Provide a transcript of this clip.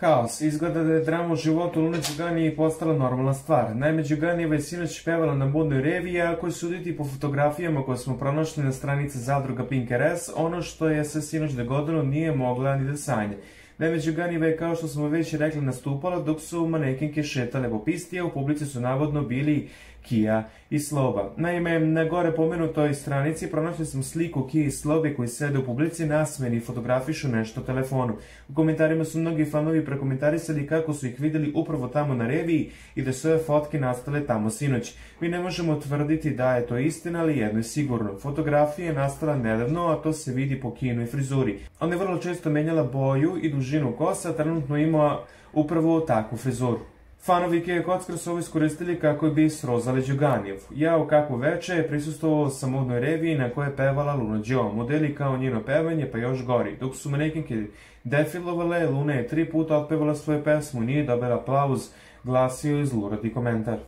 Haos. Izgleda da je drama u životu Lune Đuganije postala normalna stvar. Naime, Đuganijeva je sinoć pevala na modnoj reviji, a ako je suditi po fotografijama koje smo pronašli na stranici zadruga Pink RS, ono što je se sinoć dogodilo nije mogla ni da sanja. Naime, Đuganijeva je, kao što smo već rekli, nastupala dok su manekinke šetale po pisti, a u publici su navodno bili Kija i Sloba. Naime, na gore pomenutoj stranici pronašli smo sliku Kije i Slobe koji sede u publici nasmeni i fotografišu nešto o telefonu. U komentarima su mnogi fanovi prekomentarisali kako su ih videli upravo tamo na reviji i da su ove fotke nastale tamo sinoć. Mi ne možemo tvrditi da je to istina, ali jedno je sigurno. Fotografija je nastala nedavno, a to se vidi po kinu i frizuri. Ona je vrlo često menjala boju i dužinu kosa, a trenutno ima upravo takvu frizuru. Fanovi Kije Kockar su ovo iskoristili kako bi srozali Đuganijevu. Jao kako veče, prisustvovao sam modnoj reviji na kojoj je pevala Luna Đo. Modeli kao njeno pevanje pa još gori. Dok su manekinke defilovale, Luna je 3 puta otpevala svoju pesmu, nije dobila aplauz, glasio je zluradi komentar.